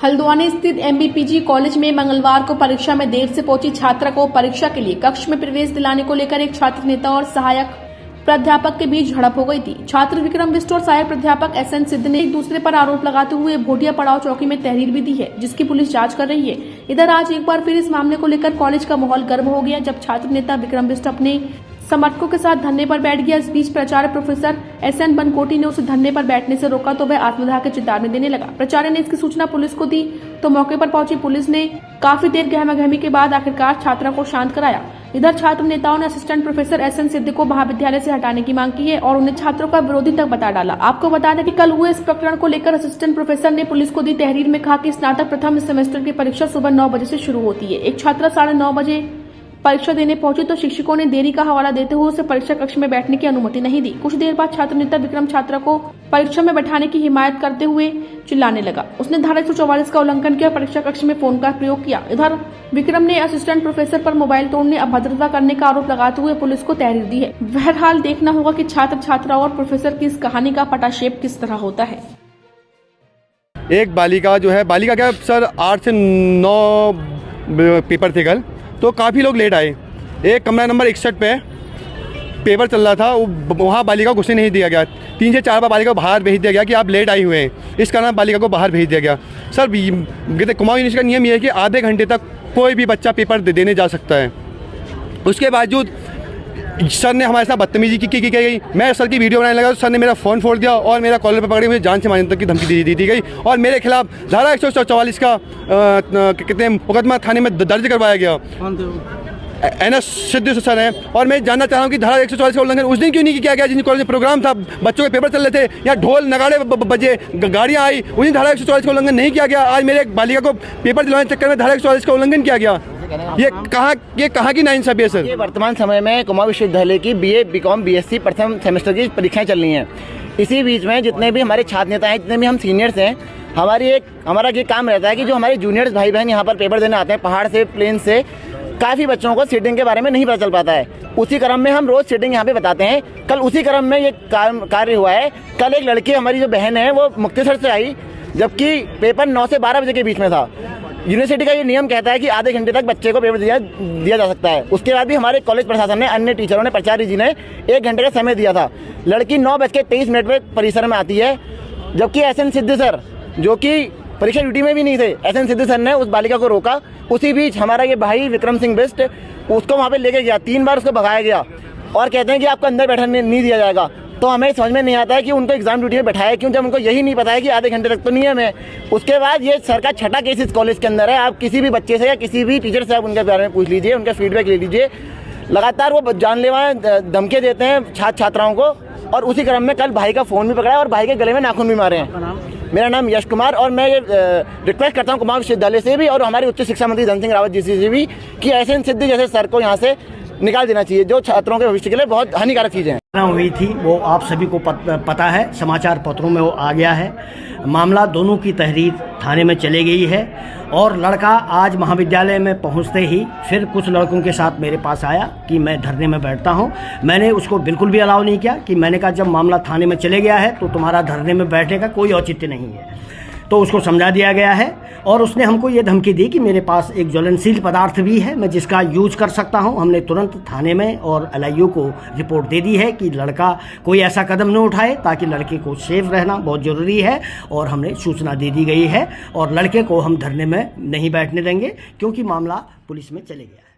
हल्द्वानी स्थित MBPG college में मंगलवार को परीक्षा में देर से पहुंची छात्रा को परीक्षा के लिए कक्ष में प्रवेश दिलाने को लेकर एक छात्र नेता और सहायक प्राध्यापक के बीच झड़प हो गई थी। छात्र विक्रम बिष्ट और सहायक प्राध्यापक एसएन सिद्ध ने एक दूसरे पर आरोप लगाते हुए भोटिया पड़ाव चौकी में तहरीर भी दी है, जिसकी पुलिस जांच कर रही है। इधर आज एक बार फिर इस मामले को लेकर कॉलेज का माहौल गर्म हो गया, जब छात्र नेता विक्रम बिष्ट अपने समर्थकों के साथ धरने पर बैठ गया। इस बीच प्राचार्य प्रोफेसर एसएन बनकोटी ने उसे धरने पर बैठने से रोका तो वह आत्मदाह की चेतावनी देने लगा। प्राचार्य ने इसकी सूचना पुलिस को दी तो मौके पर पहुंची पुलिस ने काफी देर गहमागहमी के बाद आखिरकार छात्रा को शांत कराया। इधर छात्र नेताओं ने असिस्टेंट प्रोफेसर एसएन सिद्ध को महाविद्यालय से हटाने की मांग की है और उन्हें छात्रों का विरोधी तक बता डाला। आपको बता दें कि कल हुए इस प्रकरण को लेकर असिस्टेंट प्रोफेसर ने पुलिस को दी तहरीर में कहा कि स्नातक प्रथम सेमेस्टर की परीक्षा सुबह 9 बजे से शुरू होती है। एक छात्रा 9:30 बजे परीक्षा देने पहुंची तो शिक्षकों ने देरी का हवाला देते हुए उसे परीक्षा कक्ष में बैठने की अनुमति नहीं दी। कुछ देर बाद छात्र नेता विक्रम छात्रा को परीक्षा में बैठाने की हिमायत करते हुए चिल्लाने लगा। उसने धारा 144 का उल्लंघन किया और परीक्षा कक्ष में फोन का प्रयोग किया। इधर विक्रम ने असिस्टेंट प्रोफेसर पर मोबाइल तोड़ने, अभद्रता करने का आरोप लगाते हुए पुलिस को तहरीर दी है। बहरहाल देखना होगा कि छात्र छात्रा और प्रोफेसर की इस कहानी का पटाक्षेप किस तरह होता है। एक बालिका जो है, बालिका क्या सर 8 से 9 पेपर थे कल, तो काफ़ी लोग लेट आए। एक कमरा नंबर 61 पे पेपर चल रहा था, वहाँ बालिका को घुसने नहीं दिया गया। 3 से 4 बार बालिका को बाहर भेज दिया गया कि आप लेट आई हुए हैं, इस कारण बालिका को बाहर भेज दिया गया। सर कुमाऊं यूनिवर्सिटी का नियम ये है कि आधे घंटे तक कोई भी बच्चा पेपर देने जा सकता है। उसके बावजूद सर ने हमारे साथ बदतमीजी की गई। मैं सर की वीडियो बनाने लगा तो सर ने मेरा फ़ोन फोड़ दिया और मेरा कॉलर पर पकड़े मुझे जान से मारने तक की धमकी दी गई और मेरे खिलाफ धारा 144 का कितने मुकदमा थाने में दर्ज करवाया गया। एनएस सिद्ध सर है और मैं जानना चाह रहा हूँ कि धारा 144 का उल्लंघन उस दिन क्यों नहीं किया गया जिन कॉलेज में प्रोग्राम था, बच्चों के पेपर चल रहे थे या ढोल नगाड़े बजे, गाड़ियाँ आई, उस दिन धारा 144 का उल्लंघन नहीं किया गया। आज मेरे एक बालिका को पेपर दिलवाने के चक्कर में धारा 144 का उल्लंघन किया गया। ये कहाँ की नाइंसाफी है सर? ये वर्तमान समय में कुमाऊं विश्वविद्यालय की बीए, बीकॉम, बीएससी प्रथम सेमेस्टर की परीक्षाएं चल रही हैं। इसी बीच में जितने भी हमारे छात्र नेता हैं, जितने भी हम सीनियर्स हैं, हमारा ये काम रहता है कि जो हमारे जूनियर्स भाई बहन यहाँ पर पेपर देने आते हैं पहाड़ से, प्लेन से, काफ़ी बच्चों को सीटिंग के बारे में नहीं पता चल पाता है। उसी क्रम में हम रोज़ सीटिंग यहाँ पे बताते हैं। कल उसी क्रम में ये कार्य हुआ है। कल एक लड़की, हमारी जो बहन है, वो मुक्तेसर से आई, जबकि पेपर 9 से 12 बजे के बीच में था। यूनिवर्सिटी का ये नियम कहता है कि आधे घंटे तक बच्चे को पेपर दिया जा सकता है। उसके बाद भी हमारे कॉलेज प्रशासन ने, अन्य टीचरों ने, प्राचार्य जी ने 1 घंटे का समय दिया था। लड़की 9:23 पर परिसर में आती है, जबकि एसएन सिद्ध सर, जो कि परीक्षा ड्यूटी में भी नहीं थे, एसएन सिद्ध सर ने उस बालिका को रोका। उसी बीच हमारा ये भाई विक्रम सिंह बिष्ट उसको वहाँ पे लेके गया, 3 बार उसको भगाया गया और कहते हैं कि आपको अंदर बैठने नहीं दिया जाएगा। तो हमें समझ में नहीं आता है कि उनको एग्जाम ड्यूटी में बैठाया क्यों, जब उनको यही नहीं पता है कि आधे घंटे तक तो नियम है। उसके बाद ये सर का छठा केस इस कॉलेज के अंदर है। आप किसी भी बच्चे से या किसी भी टीचर से आप उनके बारे में पूछ लीजिए, उनका फीडबैक ले लीजिए। लगातार वो जानलेवा धमके देते हैं छात्राओं को और उसी क्रम में कल भाई का फ़ोन भी पकड़ा और भाई के गले में नाखून भी मारे हैं। मेरा नाम यश कुमार और मैं ये रिक्वेस्ट करता हूँ कुमाऊं विश्वविद्यालय से भी और हमारे उच्च शिक्षा मंत्री धन सिंह रावत जी से भी कि एसएन सिद्ध जैसे सर को यहाँ से निकाल देना चाहिए, जो छात्रों के भविष्य के लिए बहुत हानिकारक चीज़ें हैं। हुई थी वो आप सभी को पता है, समाचार पत्रों में वो आ गया है। मामला दोनों की तहरीर थाने में चले गई है और लड़का आज महाविद्यालय में पहुंचते ही फिर कुछ लड़कों के साथ मेरे पास आया कि मैं धरने में बैठता हूं। मैंने उसको बिल्कुल भी अलाउ नहीं किया कि मैंने कहा जब मामला थाने में चले गया है तो तुम्हारा धरने में बैठने का कोई औचित्य नहीं है। तो उसको समझा दिया गया है और उसने हमको ये धमकी दी कि मेरे पास एक ज्वलनशील पदार्थ भी है, मैं जिसका यूज कर सकता हूं। हमने तुरंत थाने में और एलआईओ को रिपोर्ट दे दी है कि लड़का कोई ऐसा कदम न उठाए, ताकि लड़के को सेफ रहना बहुत ज़रूरी है और हमने सूचना दे दी गई है और लड़के को हम धरने में नहीं बैठने देंगे क्योंकि मामला पुलिस में चले गया है।